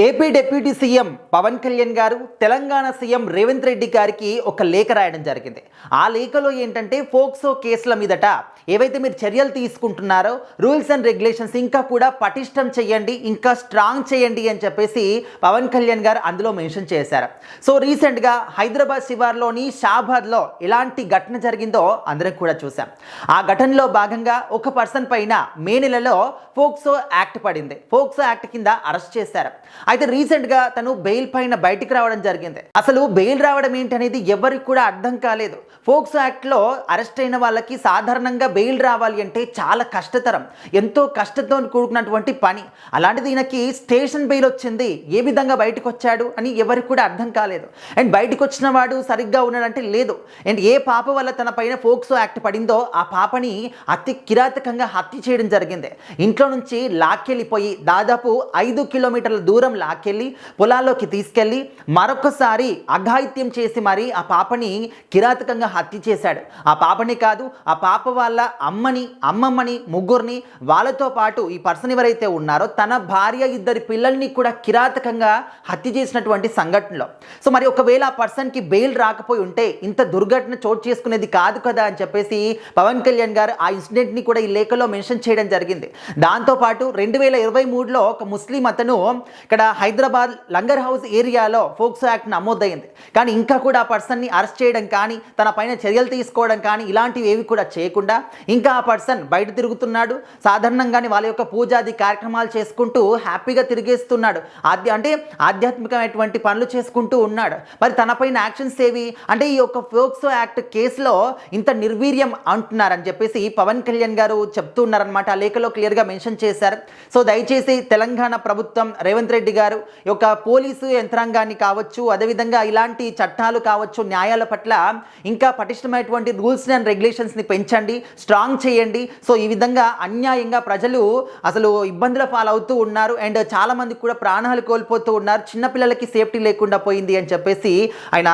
AP deputy CM Pawan Kalyan గారు Telangana CM Revanth Reddy గారికి ఒక లేఖ రాయడం జరిగింది. ఆ లేఖలో ఏంటంటే ఫోక్సో కేసుల మీదట ఏవైతే మీరు చర్యలు తీసుకుంటున్నారో రూల్స్ అండ్ రెగ్యులేషన్స్ ఇంకా కూడా పటిష్టం చేయండి, ఇంకా స్ట్రాంగ్ చేయండి అని చెప్పేసి పవన్ కళ్యాణ్ గారు అందులో మెన్షన్ చేశారు. సో రీసెంట్గా హైదరాబాద్ శివార్లోని షాబాద్లో ఎలాంటి ఘటన జరిగిందో అందరం కూడా చూసాం. ఆ ఘటనలో భాగంగా ఒక పర్సన్ పైన మే నెలలో ఫోక్సో యాక్ట్ పడింది. ఫోక్సో యాక్ట్ కింద అరెస్ట్ చేశారు. అయితే రీసెంట్గా తను బెయిల్ పైన బయటికి రావడం జరిగింది. అసలు బెయిల్ రావడం ఏంటనేది ఎవరికి కూడా అర్థం కాలేదు. ఫోక్సో యాక్ట్లో అరెస్ట్ అయిన వాళ్ళకి సాధారణంగా బెయిల్ రావాలి అంటే చాలా కష్టతరం, ఎంతో కష్టంతో కూడుకున్నటువంటి పని. అలాంటిది ఈయనకి స్టేషన్ బెయిల్ వచ్చింది. ఏ విధంగా బయటకు వచ్చాడు అని ఎవరికి కూడా అర్థం కాలేదు. అండ్ బయటకు వచ్చిన వాడు సరిగ్గా ఉన్నాడంటే లేదు. అండ్ ఏ పాప వల్ల తన పైన ఫోక్సో యాక్ట్ పడిందో ఆ పాపని అతి కిరాతకంగా హత్య చేయడం జరిగింది. ఇంట్లో నుంచి లాక్కెళ్ళిపోయి దాదాపు 5 కిలోమీటర్ల దూరం లాక్కెళ్ళి పొలాల్లోకి తీసుకెళ్ళి మరొకసారి అఘాయిత్యం చేసి మరి ఆ పాపని కిరాతకంగా హత్య చేశాడు. ఆ పాపని కాదు, ఆ పాప వాళ్ళ అమ్మని, అమ్మమ్మని, ముగ్గురిని, వాళ్ళతో పాటు ఈ పర్సన్ ఎవరైతే ఉన్నారో తన భార్య, 2 పిల్లల్ని కూడా కిరాతకంగా హత్య చేసినటువంటి సంఘటనలో. సో మరి ఒకవేళ ఆ పర్సన్కి బెయిల్ రాకపోయి ఉంటే ఇంత దుర్ఘటన చోటు చేసుకునేది కాదు కదా అని చెప్పేసి పవన్ కళ్యాణ్ గారు ఆ ఇన్సిడెంట్ని కూడా ఈ లేఖలో మెన్షన్ చేయడం జరిగింది. దాంతోపాటు 2023లో ఒక ముస్లిం అతను ఇక్కడ హైదరాబాద్ లంగర్ హౌస్ ఏరియాలో ఫోక్సో యాక్ట్ నమోదైంది. కానీ ఇంకా కూడా ఆ పర్సన్ని అరెస్ట్ చేయడం కానీ, తన పైన చర్యలు తీసుకోవడం కానీ ఇలాంటివి ఏవి కూడా చేయకుండా ఇంకా ఆ పర్సన్ బయట తిరుగుతున్నాడు. సాధారణంగానే వాళ్ళ యొక్క పూజాది కార్యక్రమాలు చేసుకుంటూ హ్యాపీగా తిరిగేస్తున్నాడు. అంటే ఆధ్యాత్మికమైనటువంటి పనులు చేసుకుంటూ ఉన్నాడు. మరి తన పైన యాక్షన్స్ ఏవి అంటే ఈ యొక్క ఫోక్సో యాక్ట్ కేసులో ఇంత నిర్వీర్యం అంటున్నారని చెప్పేసి పవన్ కళ్యాణ్ గారు చెప్తున్నారనమాట. ఆ లేఖలో క్లియర్గా మెన్షన్ చేశారు. సో దయచేసి తెలంగాణ ప్రభుత్వం, రేవంత్ రెడ్డి గారు ఈ యొక్క పోలీసు యంత్రాంగాన్ని కావచ్చు, అదేవిధంగా ఇలాంటి చట్టాలు కావచ్చు, న్యాయాల పట్ల ఇంకా పటిష్టమైనటువంటి రూల్స్ అండ్ రెగ్యులేషన్స్ని పెంచండి, స్ట్రాంగ్ చేయండి. సో ఈ విధంగా అన్యాయంగా ప్రజలు అసలు ఇబ్బందుల పాలవుతూ ఉన్నారు. అండ్ చాలామంది కూడా ప్రాణాలు కోల్పోతూ ఉన్నారు. చిన్నపిల్లలకి సేఫ్టీ లేకుండా పోయింది అని చెప్పేసి ఆయన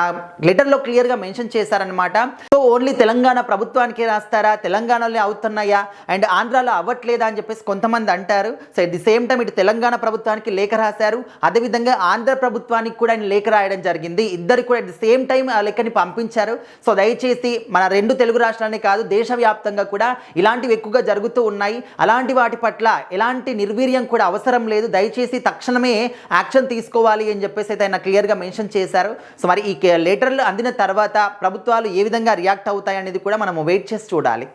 లెటర్లో క్లియర్గా మెన్షన్ చేశారనమాట. సో ఓన్లీ తెలంగాణ ప్రభుత్వానికి రాస్తారా, తెలంగాణలో అవుతున్నాయా అండ్ ఆంధ్రాలో అవ్వట్లేదా అని చెప్పేసి కొంతమంది అంటారు. So at the same time ఇటు తెలంగాణ ప్రభుత్వానికి లేఖ రాశారు, అదేవిధంగా ఆంధ్ర ప్రభుత్వానికి కూడా ఆయన లేఖ రాయడం జరిగింది. ఇద్దరు కూడా అట్ ది సేమ్ టైం ఆ లేఖని పంపించారు. సో దయచేసి మన 2 తెలుగు రాష్ట్రాలనే కాదు దేశవ్యాప్తంగా కూడా ఇలాంటివి ఎక్కువగా జరుగుతూ ఉన్నాయి. అలాంటి వాటి పట్ల ఎలాంటి నిర్వీర్యం కూడా అవసరం లేదు. దయచేసి తక్షణమే యాక్షన్ తీసుకోవాలి అని చెప్పేసి అయితే ఆయన క్లియర్గా మెన్షన్ చేశారు. సో మరి ఈ లెటర్లు అందిన తర్వాత ప్రభుత్వాలు ఏ విధంగా రియాక్ట్ అవుతాయి అనేది కూడా మనం వెయిట్ చేసి చూడాలి.